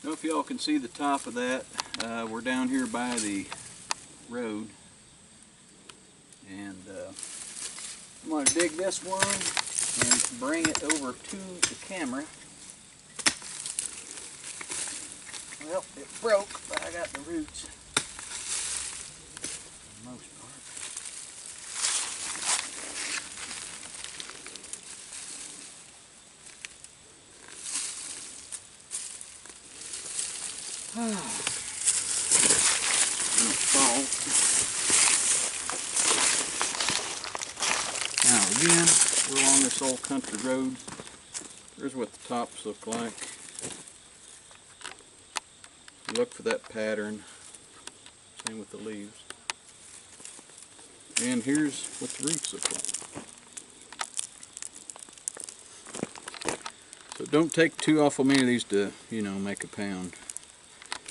I don't know if y'all can see the top of that. We're down here by the road, and I'm going to dig this one and bring it over to the camera. Well, it broke, but I got the roots for the most part. Now again, we're along this old country road. Here's what the tops look like. Look for that pattern. Same with the leaves. And here's what the roots look like. So don't take too awful many of these to, make a pound.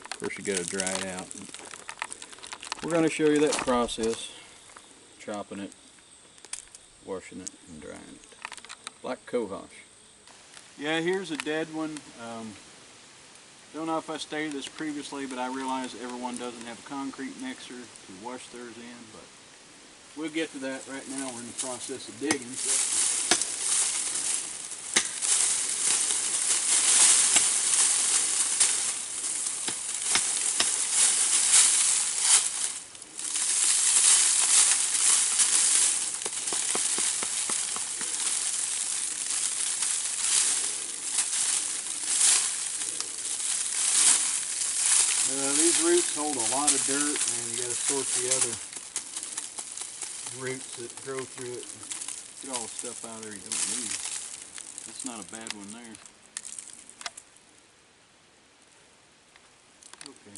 Of course, you got to dry it out. We're going to show you that process: chopping it, washing it, and drying it. Black Cohosh. Yeah, here's a dead one. Don't know if I stated this previously, but I realize everyone doesn't have a concrete mixer to wash theirs in, but we'll get to that. Right now we're in the process of digging. These roots hold a lot of dirt, and you got to sort the other roots that grow through it. Get all the stuff out of there you don't need. That's not a bad one there. Okay.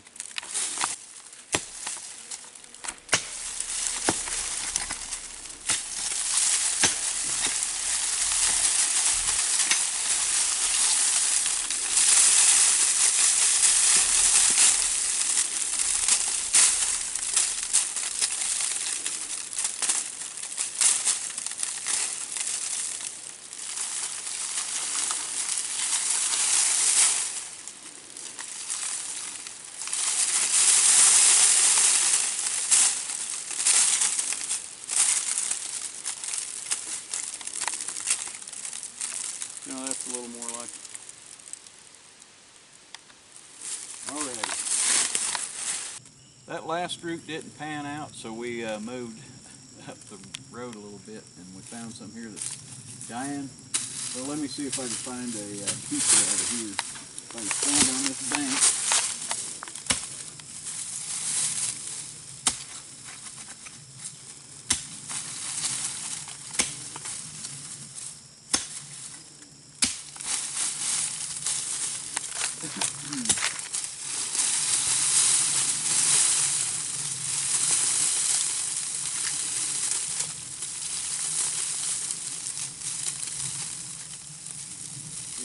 No, that's a little more like it. Alright. That last root didn't pan out, so we moved up the road a little bit, and we found some here that's dying. So let me see if I can find a piece out of here. If I can stand on this bank.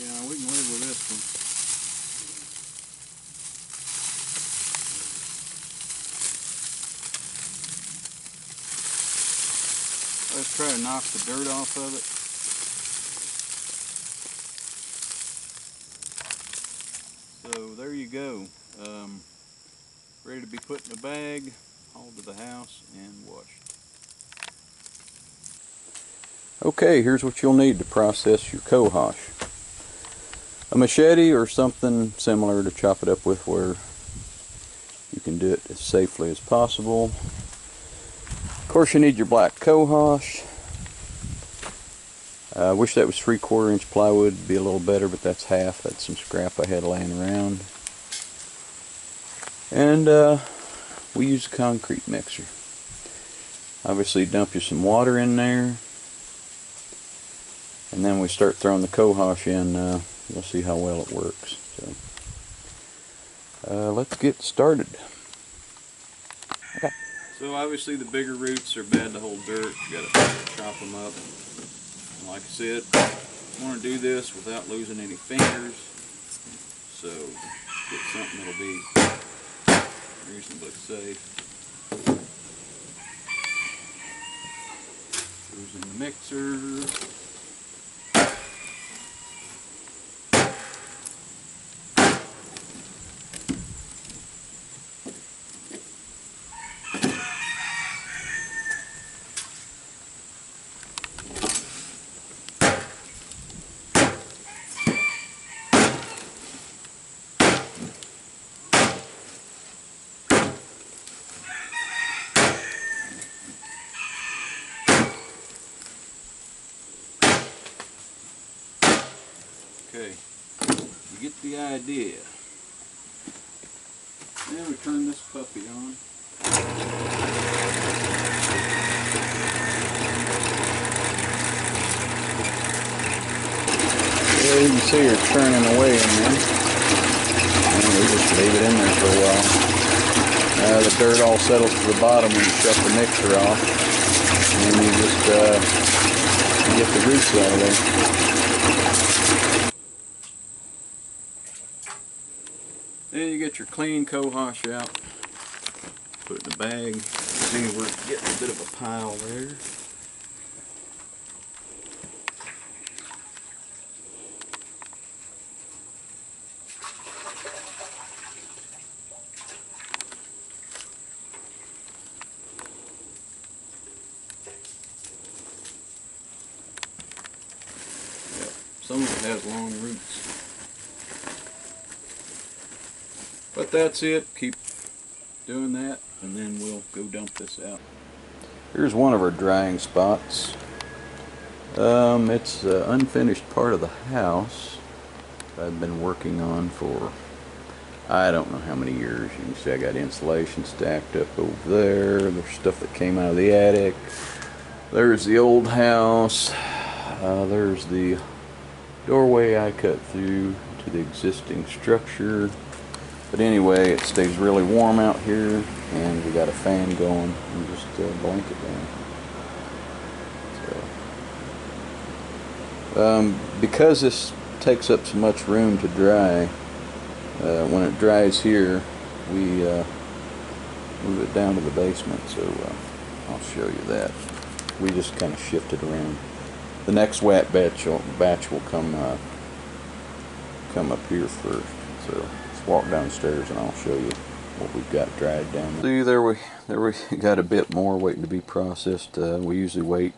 Yeah, we can live with this one. Let's try to knock the dirt off of it. So there you go. Ready to be put in a bag, hauled to the house, and washed. Okay, here's what you'll need to process your cohosh. A machete or something similar to chop it up with, where you can do it as safely as possible. Of course, you need your black cohosh. I wish that was 3/4 inch plywood, it'd be a little better, but that's half. That's some scrap I had laying around. And we use a concrete mixer. Obviously dump you some water in there, and then we start throwing the cohosh in. You'll see how well it works. So let's get started. Okay. So obviously the bigger roots are bad to hold dirt. You gotta chop them up. And like I said, you want to do this without losing any fingers. So get something that'll be reasonably safe. Goes in the mixer. the idea. Then we turn this puppy on. Yeah, you can see her churning away in there. And we just leave it in there for a while. The dirt all settles to the bottom when you shut the mixer off. And then you just get the grease out of there. Then you get your clean cohosh out. Put it in a bag. See, we're getting a bit of a pile there. Some of it has long roots. But that's it. Keep doing that and then we'll go dump this out. Here's one of our drying spots. It's an unfinished part of the house I've been working on for I don't know how many years. You can see I got insulation stacked up over there. There's stuff that came out of the attic. There's the old house. There's the doorway I cut through to the existing structure. But anyway, it stays really warm out here, and we got a fan going and just blanket down. So, because this takes up so much room to dry, when it dries here, we move it down to the basement. So I'll show you that. We just kind of shift it around. The next wet batch will come up here first. So let's walk downstairs and I'll show you what we've got dried down there. See, there we got a bit more waiting to be processed. We usually wait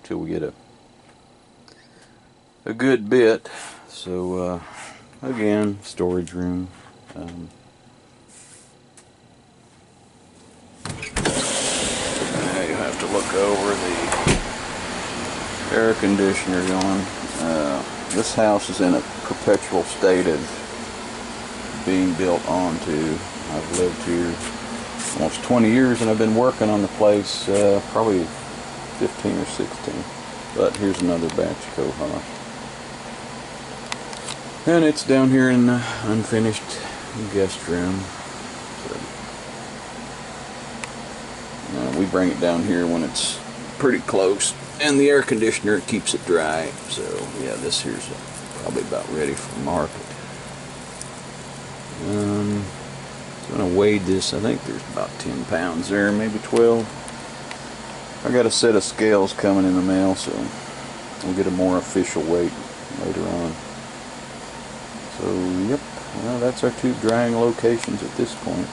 till we get a good bit. So again, storage room. Now you have to look over the air conditioner going. This house is in a perpetual state of being built onto. I've lived here almost 20 years and I've been working on the place probably 15 or 16. But here's another batch of cohosh. And it's down here in the unfinished guest room. So, we bring it down here when it's pretty close. And the air conditioner keeps it dry. So yeah, this here's probably about ready for market. So I'm going to weigh this. I think there's about 10 pounds there, maybe 12. I got a set of scales coming in the mail, so we'll get a more official weight later on. So yep, well, that's our two drying locations at this point.